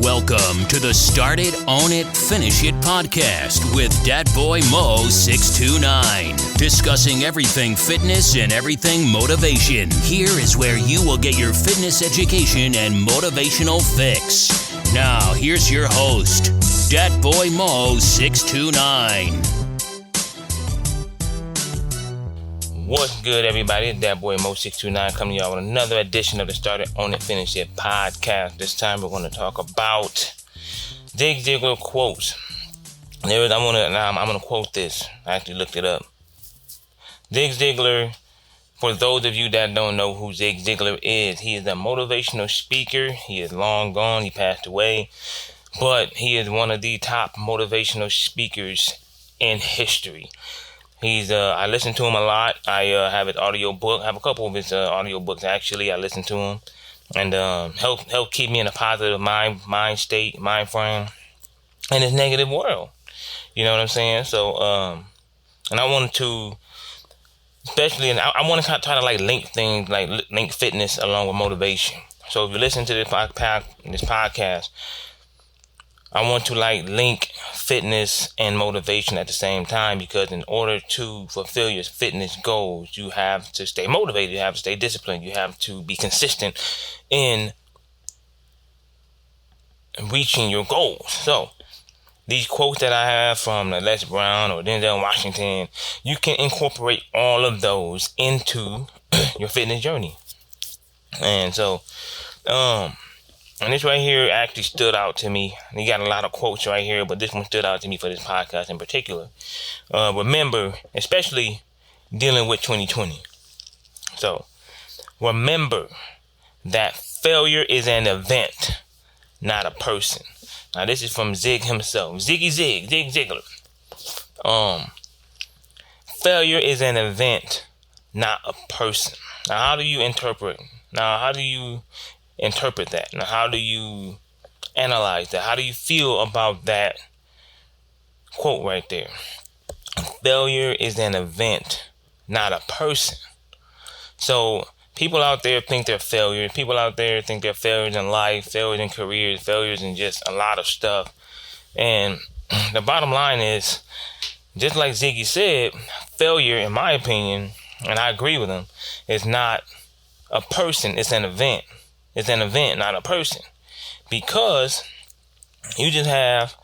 Welcome to the Start It, Own It, Finish It podcast with Dat Boy Mo 629. Discussing everything fitness and everything motivation. Here is where you will get your fitness education and motivational fix. Now, here's your host, Dat Boy Mo 629. What's good, everybody? It's Dat Boy Mo 629 coming to y'all with another edition of the Start It, Own It, Finish It podcast. This time we're going to talk about Zig Ziglar quotes. I'm going to quote this. I actually looked it up. Zig Ziglar, for those of you that don't know who Zig Ziglar is, he is a motivational speaker. He is long gone. He passed away. But he is one of the top motivational speakers in history. I listen to him a lot. I have his audio book. I have a couple of his audio books, actually. I listen to him and help keep me in a positive mind frame in this negative world. You know what I'm saying? So, and I wanted to, especially, and I want to try to link things, link fitness along with motivation. So if you listen to this podcast, I want to link fitness and motivation at the same time, because in order to fulfill your fitness goals, you have to stay motivated, you have to stay disciplined, you have to be consistent in reaching your goals. So these quotes that I have from Les Brown or Denzel Washington, you can incorporate all of those into your fitness journey. And so, and this right here actually stood out to me. You got a lot of quotes right here, but this one stood out to me for this podcast in particular. Remember, especially dealing with 2020. So, remember that failure is an event, not a person. Now, this is from Zig himself. Zig Ziglar. Failure is an event, not a person. Now, how do you interpret that? Now, how do you analyze that? How do you feel about that quote right there? Failure is an event, not a person. So people out there think they're failures. People out there think they're failures in life, failures in careers, failures in just a lot of stuff. And the bottom line is, just like Ziggy said, failure, in my opinion, and I agree with him, is not a person, it's an event. It's an event, not a person. Because you just have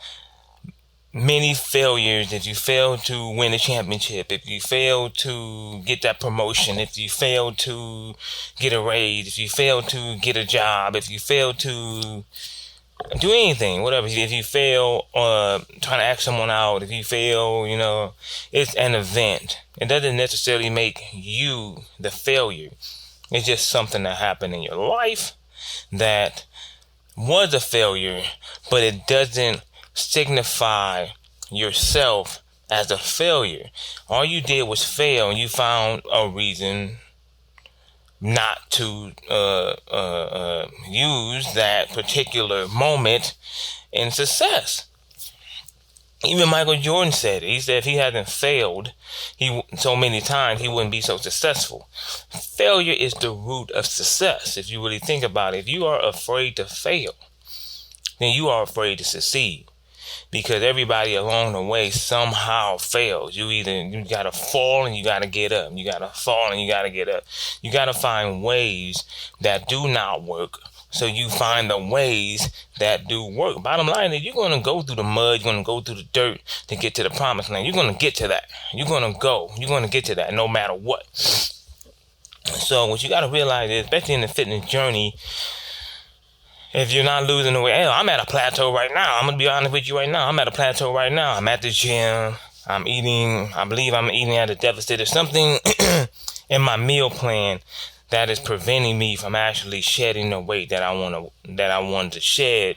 many failures. If you fail to win a championship, if you fail to get that promotion, if you fail to get a raise, if you fail to get a job, if you fail to do anything, whatever. If you fail trying to ask someone out, if you fail, it's an event. It doesn't necessarily make you the failure. It's just something that happened in your life that was a failure, but it doesn't signify yourself as a failure. All you did was fail, and you found a reason not to use that particular moment in success. Even Michael Jordan said it. He said if he hadn't failed so many times, he wouldn't be so successful. Failure is the root of success. If you really think about it, if you are afraid to fail, then you are afraid to succeed. Because everybody along the way somehow fails. You gotta fall and you gotta get up. You gotta fall and you gotta get up. You gotta find ways that do not work, so you find the ways that do work. Bottom line is, you're going to go through the mud, you're going to go through the dirt to get to the promised land. You're going to get to that. You're going to get to that no matter what. So what you got to realize is, especially in the fitness journey, if you're not losing the weight, I'm at a plateau right now. I'm going to be honest with you right now. I'm at a plateau right now. I'm at the gym. I believe I'm eating at a deficit or something in my meal plan that is preventing me from actually shedding the weight that I wanted to shed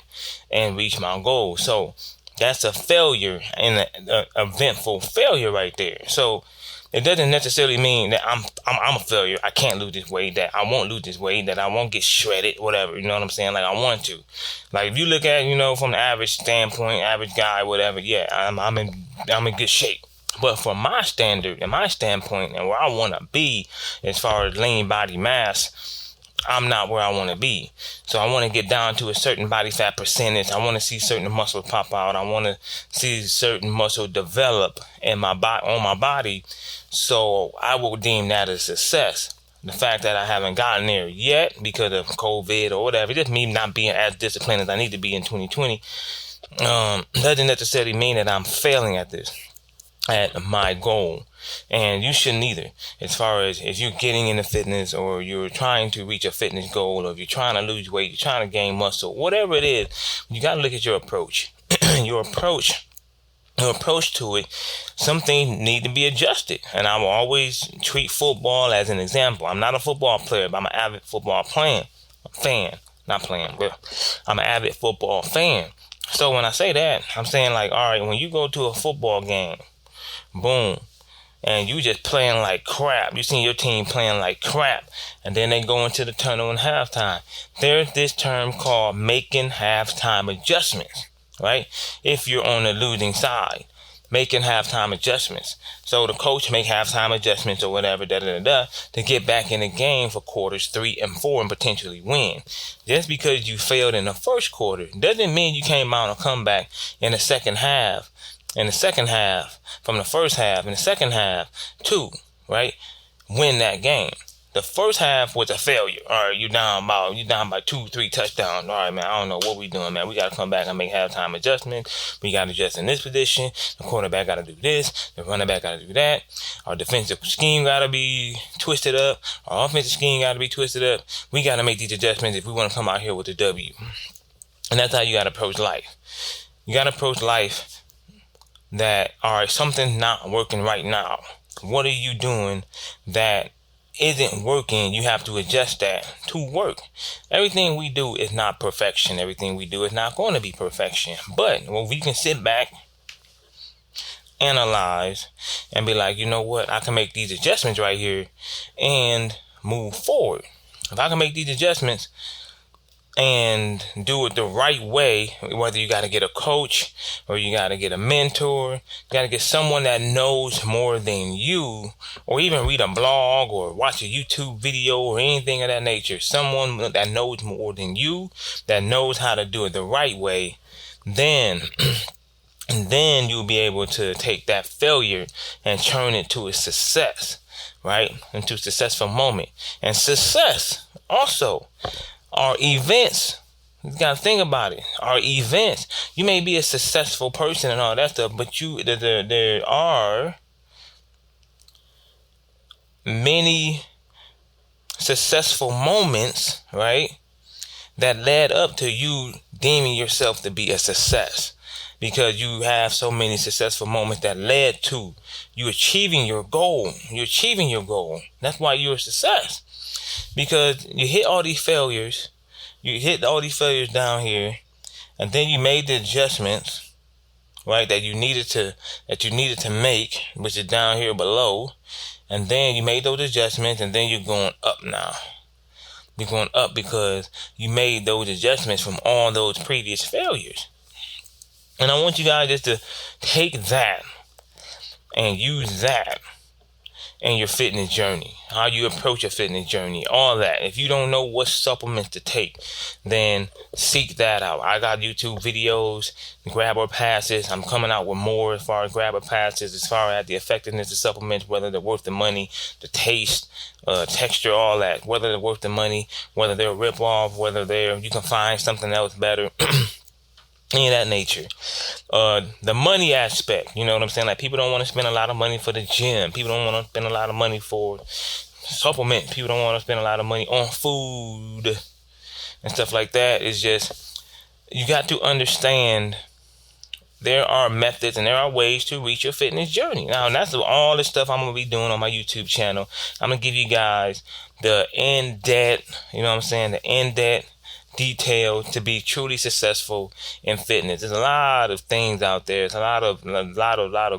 and reach my goal. So that's a failure, and an eventful failure right there. So it doesn't necessarily mean that I'm a failure. I can't lose this weight, that I won't lose this weight, that I won't get shredded, whatever. You know what I'm saying? I want to. If you look at, from the average standpoint, average guy, whatever, yeah, I'm in good shape. But from my standard and my standpoint and where I want to be as far as lean body mass, I'm not where I want to be. So I want to get down to a certain body fat percentage. I want to see certain muscles pop out. I want to see certain muscle develop in my on my body. So I will deem that a success. The fact that I haven't gotten there yet because of COVID or whatever, just me not being as disciplined as I need to be in 2020, doesn't necessarily mean that I'm failing at this, at my goal. And you shouldn't either. As far as if you're getting into fitness, or you're trying to reach a fitness goal, or if you're trying to lose weight, you're trying to gain muscle, whatever it is, you got to look at your approach. Your approach to it, some things need to be adjusted. And I will always treat football as an example. I'm not a football player, but I'm an avid football fan. But I'm an avid football fan. So when I say that, I'm saying like, all right, when you go to a football game, boom, and you just playing like crap. You seen your team playing like crap, and then they go into the tunnel in halftime. There's this term called making halftime adjustments. Right? If you're on the losing side, making halftime adjustments. So the coach make halftime adjustments or whatever, to get back in the game for quarters 3 and 4 and potentially win. Just because you failed in the first quarter doesn't mean you can't mount a comeback in the second half. From the first half, in the second half, too, right? Win that game. The first half was a failure. All right, you down by 2-3 touchdowns. All right, man, I don't know what we doing, man. We got to come back and make halftime adjustments. We got to adjust in this position. The quarterback got to do this. The running back got to do that. Our defensive scheme got to be twisted up. Our offensive scheme got to be twisted up. We got to make these adjustments if we want to come out here with a W. And that's how you got to approach life. You got to approach life that, all right, something's not working right now. What are you doing that isn't working? You have to adjust that to work. Everything we do is not perfection. Everything we do is not going to be perfection. But when we can sit back, analyze, and be like, you know what, I can make these adjustments right here and move forward. If I can make these adjustments and do it the right way, whether you got to get a coach or you got to get a mentor, you got to get someone that knows more than you, or even read a blog or watch a YouTube video or anything of that nature, someone that knows more than you, that knows how to do it the right way, then you'll be able to take that failure and turn it to a success, right? Into a successful moment. And success also are events. You gotta think about it. Are events. You may be a successful person and all that stuff, but there are many successful moments, right, that led up to you deeming yourself to be a success, because you have so many successful moments that led to you achieving your goal. You're achieving your goal. That's why you're a success. Because you hit all these failures, down here, and then you made the adjustments, right, that you needed to make, which is down here below, and then you made those adjustments, and then you're going up now. You're going up because you made those adjustments from all those previous failures. And I want you guys just to take that and use that in your fitness journey, how you approach your fitness journey, all that. If you don't know what supplements to take, then seek that out. I got YouTube videos, grabber passes. I'm coming out with more as far as grabber passes, as far as the effectiveness of supplements, whether they're worth the money, the taste, texture, all that, whether they're worth the money, whether they're a rip-off, whether you can find something else better. Any of that nature. The money aspect, you know what I'm saying? Like, people don't want to spend a lot of money for the gym. People don't want to spend a lot of money for supplements. People don't want to spend a lot of money on food and stuff like that. It's just, you got to understand there are methods and there are ways to reach your fitness journey. Now, and that's all the stuff I'm going to be doing on my YouTube channel. I'm going to give you guys the in-depth, you know what I'm saying? The in-depth detail to be truly successful in fitness. There's a lot of things out there. There's a lot of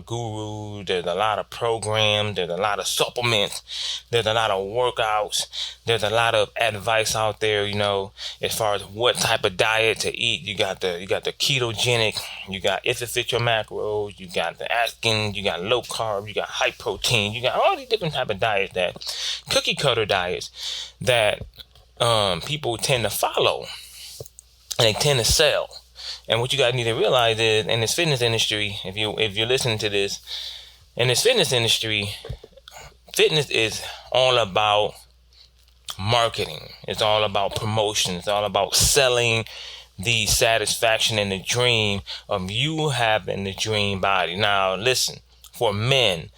gurus. There's a lot of programs. There's a lot of supplements. There's a lot of workouts. There's a lot of advice out there, you know, as far as what type of diet to eat. You got the ketogenic. You got if it fits your macros. You got the Atkins. You got low carb. You got high protein. You got all these different type of diets, that cookie cutter diets that people tend to follow and they tend to sell. And what you guys need to realize is, in this fitness industry, if you're listening to this, in this fitness industry, fitness is all about marketing. It's all about promotion. It's all about selling the satisfaction and the dream of you having the dream body. Now, listen, for men,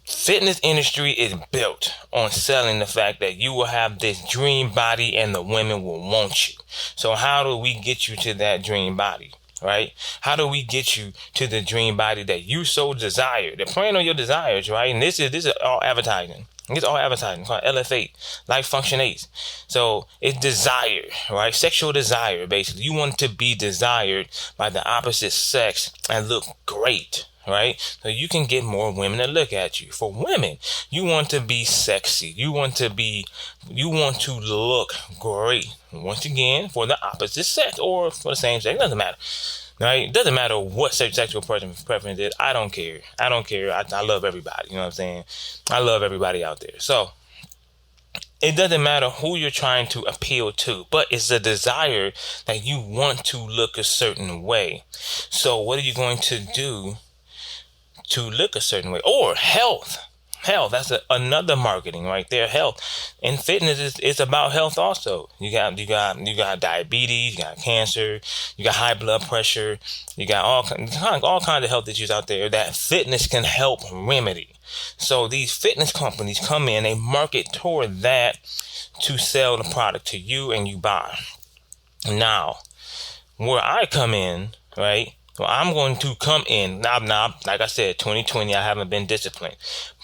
fitness industry is built on selling the fact that you will have this dream body and the women will want you. So how do we get you to that dream body, right? How do we get you to the dream body that you so desire? They're playing on your desires, right? And this is all advertising. It's all advertising. It's called LF8, Life Function 8. So it's desire, right? Sexual desire, basically. You want to be desired by the opposite sex and look great, right? So you can get more women to look at you. For women, you want to be sexy. You want to look great. Once again, for the opposite sex or for the same sex, it doesn't matter. Right? It doesn't matter what sexual preference is. I don't care. I love everybody. You know what I'm saying? I love everybody out there. So it doesn't matter who you're trying to appeal to, but it's a desire that you want to look a certain way. So what are you going to do to look a certain way? Or health. That's another marketing right there. Health and fitness is about health also. You got diabetes, you got cancer, you got high blood pressure, you got all kinds of health issues out there that fitness can help remedy. So these fitness companies come in, they market toward that to sell the product to you and you buy. Now, where I come in, right? Well, I'm going to come in. Now, like I said, 2020, I haven't been disciplined.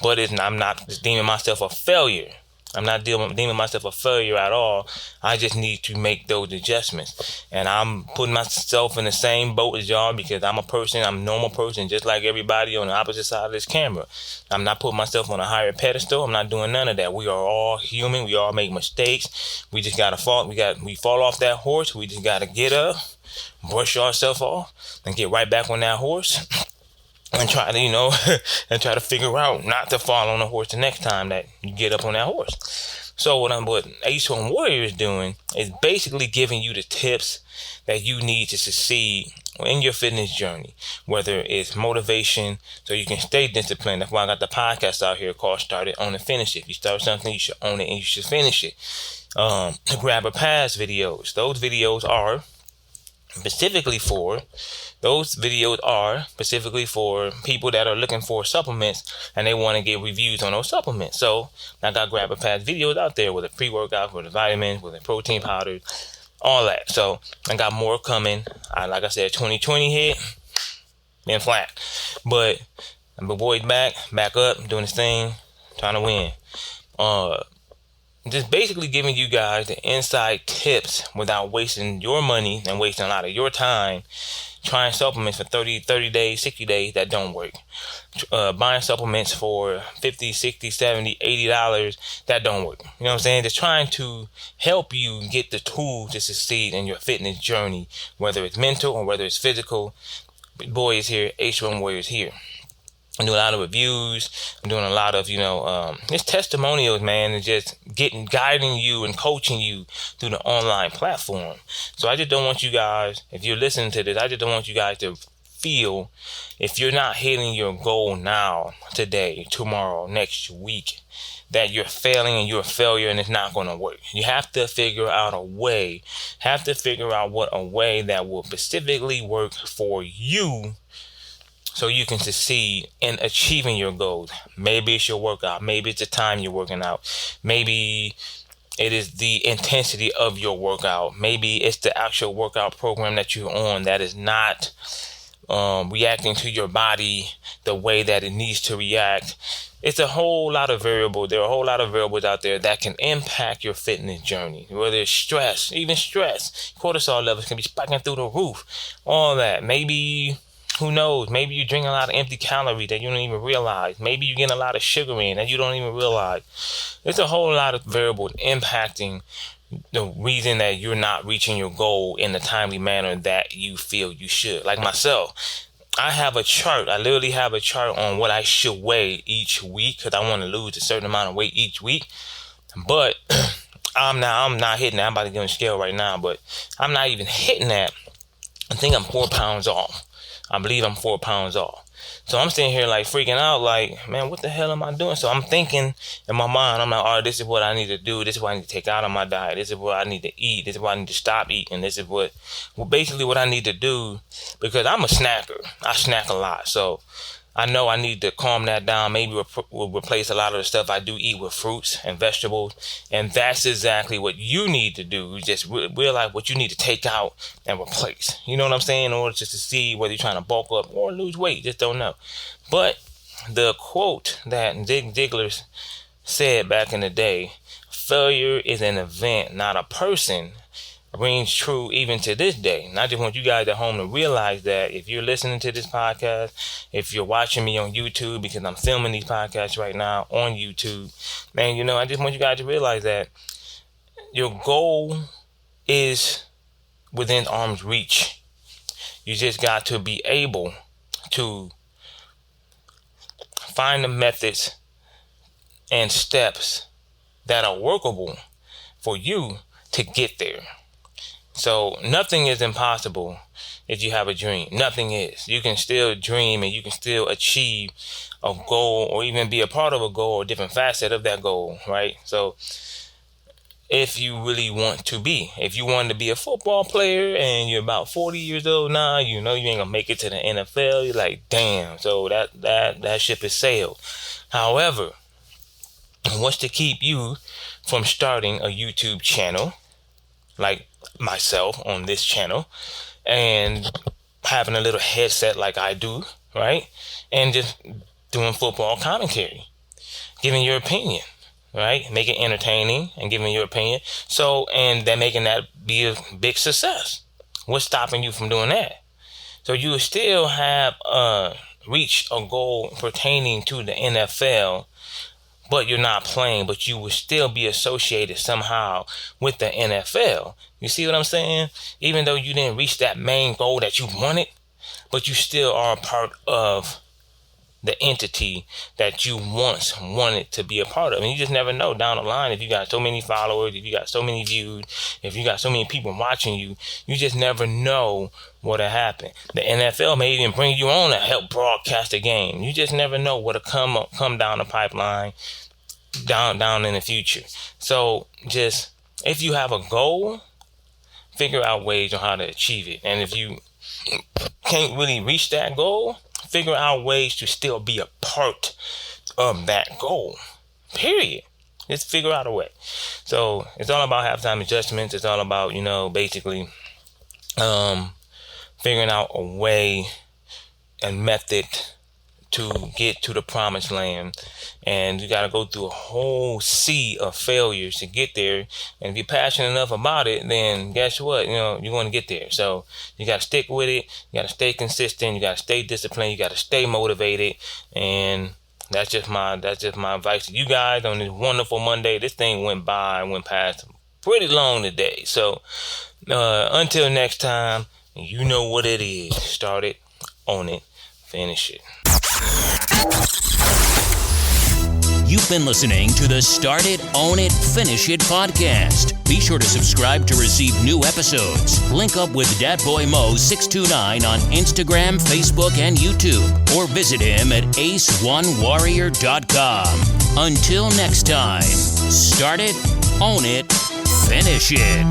But I'm not deeming myself a failure. I'm not deeming myself a failure at all. I just need to make those adjustments. And I'm putting myself in the same boat as y'all because I'm a normal person, just like everybody on the opposite side of this camera. I'm not putting myself on a higher pedestal. I'm not doing none of that. We are all human. We all make mistakes. We just got to fall. We fall off that horse. We just got to get up, brush ourselves off, and get right back on that horse and try to figure out not to fall on the horse the next time that you get up on that horse. So what H1 Warrior is doing is basically giving you the tips that you need to succeed in your fitness journey, whether it's motivation so you can stay disciplined. That's why I got the podcast out here called Started, Own It, Finish It. If you start something, you should own it and you should finish it. Grab a Pass videos. Those videos are specifically for people that are looking for supplements and they want to get reviews on those supplements. So I got Grab a Pass videos out there with a pre-workout, with the vitamins, with the protein powders, all that. So I got more coming. Like I said, 2020 hit, been flat. But my boy's back up, doing his thing, trying to win. Just basically giving you guys the inside tips without wasting your money and wasting a lot of your time trying supplements for 30 days, 60 days that don't work. Buying supplements for $50, $60, $70, $80 that don't work. You know what I'm saying? Just trying to help you get the tools to succeed in your fitness journey, whether it's mental or whether it's physical. Boy is here, H1 Warrior is here. I'm doing a lot of reviews. I'm doing a lot of, it's testimonials, man, and just guiding you and coaching you through the online platform. So I just don't want you guys, if you're listening to this, I just don't want you guys to feel if you're not hitting your goal now, today, tomorrow, next week, that you're failing and you're a failure and it's not going to work. You have to figure out a way, a way that will specifically work for you, so you can succeed in achieving your goals. Maybe it's your workout. Maybe it's the time you're working out. Maybe it is the intensity of your workout. Maybe it's the actual workout program that you're on that is not reacting to your body the way that it needs to react. It's a whole lot of variables. There are a whole lot of variables out there that can impact your fitness journey. Whether it's stress, cortisol levels can be spiking through the roof. All that. Maybe, who knows? Maybe you're drinking a lot of empty calories that you don't even realize. Maybe you're getting a lot of sugar in that you don't even realize. There's a whole lot of variables impacting the reason that you're not reaching your goal in the timely manner that you feel you should. Like myself, I have a chart. I literally have a chart on what I should weigh each week because I want to lose a certain amount of weight each week. But I'm not hitting that. I'm about to get on the scale right now, but I'm not even hitting that. I think I'm 4 pounds off. I believe I'm 4 pounds off. So I'm sitting here like freaking out, like, man, what the hell am I doing? So I'm thinking in my mind, I'm like, all right, this is what I need to do. This is what I need to take out of my diet. This is what I need to eat. This is what I need to stop eating. This is basically what I need to do, because I'm a snacker. I snack a lot. So I know I need to calm that down. Maybe we'll replace a lot of the stuff I do eat with fruits and vegetables. And that's exactly what you need to do. Just realize what you need to take out and replace. You know what I'm saying? In order just to see whether you're trying to bulk up or lose weight. Just don't know. But the quote that Zig Ziglar said back in the day, failure is an event, not a person, rings true even to this day. And I just want you guys at home to realize that if you're listening to this podcast, if you're watching me on YouTube, because I'm filming these podcasts right now on YouTube, man, you know, I just want you guys to realize that your goal is within arm's reach. You just got to be able to find the methods and steps that are workable for you to get there. So nothing is impossible if you have a dream. Nothing is. You can still dream and you can still achieve a goal, or even be a part of a goal or a different facet of that goal, right? So if you really want to be, if you want to be a football player and you're about 40 years old now, you know you ain't gonna make it to the NFL, you're like, damn, so that ship has sailed. However, what's to keep you from starting a YouTube channel like myself on this channel and having a little headset like I do, right? And just doing football commentary, giving your opinion, right? Make it entertaining and giving your opinion. So, and then making that be a big success. What's stopping you from doing that? So you will still have reach a goal pertaining to the NFL, but you're not playing, but you will still be associated somehow with the NFL. You see what I'm saying? Even though you didn't reach that main goal that you wanted, but you still are a part of the entity that you once wanted to be a part of. And you just never know down the line, if you got so many followers, if you got so many views, if you got so many people watching you, you just never know what'll happen. The NFL may even bring you on to help broadcast a game. You just never know what'll come down the pipeline down in the future. So just, if you have a goal, figure out ways on how to achieve it. And if you can't really reach that goal, figure out ways to still be a part of that goal. Period. Just figure out a way. So it's all about halftime adjustments. It's all about, you know, basically figuring out a way and method to get to the promised land. And you got to go through a whole sea of failures to get there. And if you're passionate enough about it, then guess what? You know, you're going to get there. So you got to stick with it. You got to stay consistent. You got to stay disciplined. You got to stay motivated. And that's just my advice to you guys on this wonderful Monday. This thing went past pretty long today. So until next time, you know what it is. Start it, own it, finish it. You've been listening to the Start It, Own It, Finish It podcast. Be sure to subscribe to receive new episodes. Link up with Dat Boy Mo 629 on Instagram, Facebook, and YouTube, or visit him at AceOneWarrior.com. Until next time, start it, own it, finish it.